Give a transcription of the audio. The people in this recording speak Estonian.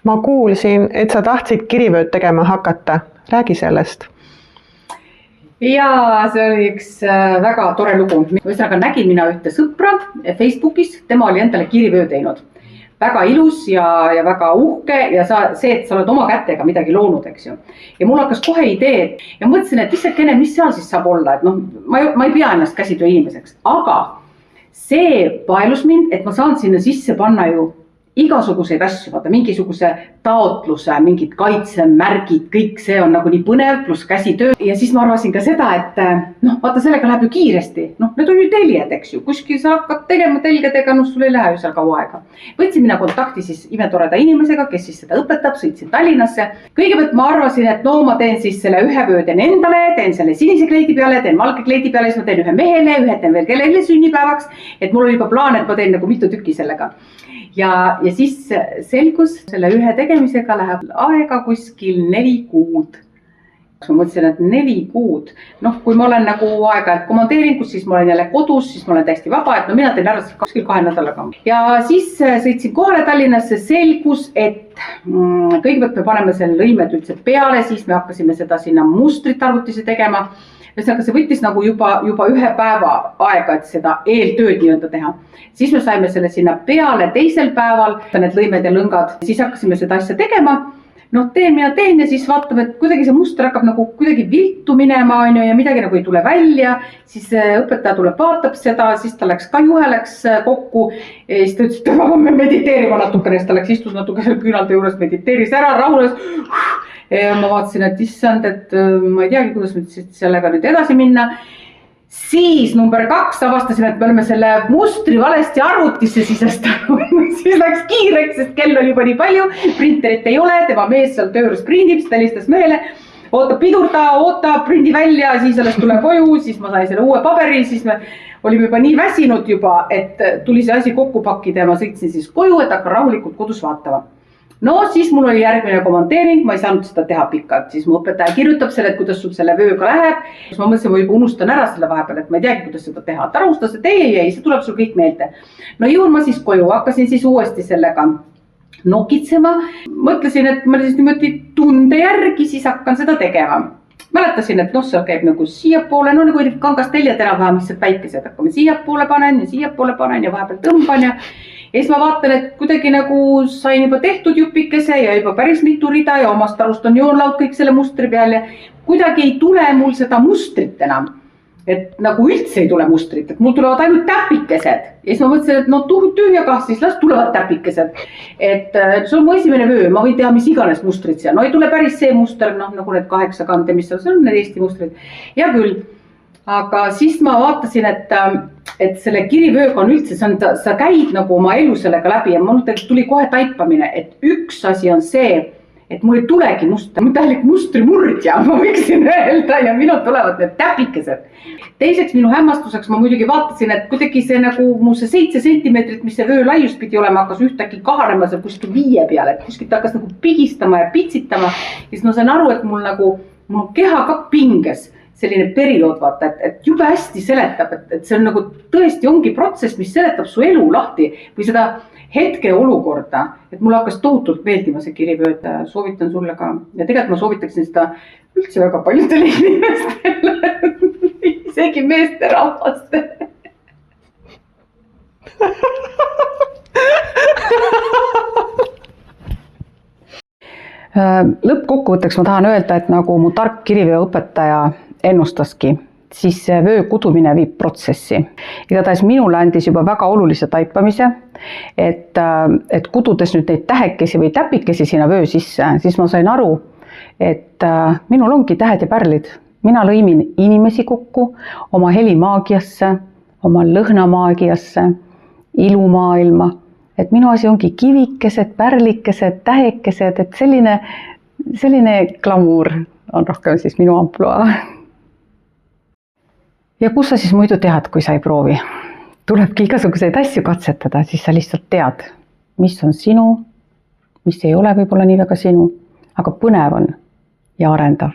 Ma kuulsin, et sa tahtsid kirivööd tegema hakata. Räägi sellest. Ja see oli üks väga tore lugu. Ühesõnaga nägin mina ühte sõpra Facebookis, tema oli endale kirivöö teinud. Väga ilus ja väga uhke ja see, et sa oled oma kätega midagi loonud, eks ju. Ja mul hakkas kohe idee ja mõtlesin, et issakene, mis seal siis saab olla, et ma ei pea ennast käsitöö inimeseks, aga see paelus mind, et ma saan sinna sisse panna ju igasuguseid asju, vaata mingisuguse taotluse, mingid kaitsemärgid, kõik see on nagu nii põnev pluss käsitöö. Ja siis ma arvasin ka seda, et vaata sellega läheb ju kiiresti. Need on ju teljed, eks ju. Kuskil sa hakkad tegema telgedega, sul ei lähe ju seal kaua aega. Võtsin mina kontakti siis imetoreda inimesega, kes siis seda õpetab, sõitsin Tallinnasse. Kõigepealt ma arvasin, et ma teen siis selle ühe vöö teen endale, teen selle sinise kleidi peale, teen valge kleidi peale, siis ma teen ühe mehele, ühe teen veel kellelegi sünnipäevaks. Et mul oli juba plaan, et ma teen nagu mitu tükki sellega. Ja siis selgus, selle ühe tegemisega läheb aega kuskil 4 kuud. Ma mõtlesin, et 4 kuud. Kui ma olen nagu aega komandeeringus, siis ma olen jälle kodus, siis ma olen täiesti vaba, et mina teen ära kuskil 2 nädalaga. Ja siis sõitsin kohale Tallinnasse, selgus, et kõigepealt me paneme selle lõimed üldse peale, siis me hakkasime seda sinna mustrit arvutisse tegema. Ühesõnaga, see võttis nagu juba 1 päeva aega, et seda eeltööd nii-öelda teha. Siis me saime selle sinna peale teisel päeval, need lõimed ja lõngad, siis hakkasime seda asja tegema. Teen ja siis vaatame, et kuidagi see muster hakkab nagu kuidagi viltu minema ja midagi nagu ei tule välja. Siis õpetaja tuleb, vaatab seda, siis ta läks ka juhe läks kokku. Ja siis ta ütles, et me mediteerima natukene, siis ta läks istus natuke seal küünalde juures, mediteeris ära, rahunes. Ja ma vaatasin, et issand, et ma ei teagi, kuidas nüüd sellega nüüd edasi minna. Siis number 2 avastasime, et me oleme selle mustri valesti arvutisse sisestanud. Siis läks kiireks, sest kell oli juba nii palju, printerit ei ole, tema mees seal tööres prindib, siis ta helistas mehele, oota pidurda, oota prindi välja, siis alles tule koju, siis ma sain selle uue paberi, siis me olime juba nii väsinud juba, et tuli see asi kokku pakkida ja ma sõitsin siis koju, et hakka rahulikult kodus vaatama. Siis mul oli järgmine komandeering, ma ei saanud seda teha pikalt, siis mu õpetaja kirjutab selle, et kuidas sul selle vööga läheb. Siis ma mõtlesin, ma juba unustan ära selle vahepeal, et ma ei teagi, kuidas seda teha. Ta rahustas, et ei, see tuleb sul kõik meelde. Jõun ma siis koju, hakkasin siis uuesti sellega nokitsema. Mõtlesin, et ma siis niimoodi tunde järgi siis hakkan seda tegema. Mäletasin, et seal käib nagu siiapoole, nagu kangast teljed enam-vähem, mis päikesed hakkame siiapoole panen ja vahepeal tõmban ja siis ma vaatan, et kuidagi nagu sain juba tehtud jupikese ja juba päris mitu rida ja omast arust on joonlaud kõik selle mustri peal ja kuidagi ei tule mul seda mustrit enam. Et nagu üldse ei tule mustrit, et mul tulevad ainult täpikesed. Ja siis ma mõtlesin, et tühja kah, siis las tulevad täpikesed. Et see on mu esimene vöö, ma võin teha mis iganes mustrit seal. Ei tule päris see muster, nagu need 8 kante, mis seal on need Eesti mustrid. Ja küll. Aga siis ma vaatasin, et selle kirivööga on üldse, sa käid nagu oma elu sellega läbi ja mul tuli kohe taipamine, et üks asi on see, et mul ei tulegi muster, ma tähelik mustrimurdja, ma võiksin öelda ja minu tulevad need täpikesed. Teiseks minu hämmastuseks ma muidugi vaatasin, et kuidagi see nagu mu see 7 sentimeetrit, mis see vöö laius pidi olema, hakkas ühtaki kahanema seal kuskil 5 peale, et kuskilt hakkas nagu pigistama ja pitsitama. Siis ma sain aru, et mul keha ka pinges. Selline periood, vaata, et jube hästi seletab, et see on nagu tõesti ongi protsess, mis seletab su elu lahti või seda hetke olukorda, et mulle hakkas tohutult meeldima see kirivöö, et soovitan sulle ka ja tegelikult ma soovitaksin seda üldse väga paljudele inimestele, isegi meeste rahvaste. Lõppkokkuvõtteks ma tahan öelda, et nagu mu tark kirivööõpetaja ennustaski, siis vöö kudumine viib protsessi. Igatahes minule andis juba väga olulise taipamise, et kududes nüüd neid tähekesi või täpikesi sinna vöö sisse, siis ma sain aru, et minul ongi tähed ja pärlid. Mina lõimin inimesi kokku oma helimaagiasse, oma lõhnamaagiasse, ilumaailma. Et minu asi ongi kivikesed, pärlikesed, tähekesed, et selline glamuur on rohkem siis minu ampluaa. Ja kus sa siis muidu tead, kui sa ei proovi? Tulebki igasuguseid asju katsetada, siis sa lihtsalt tead, mis on sinu, mis ei ole võib-olla nii väga sinu, aga põnev on ja arendav.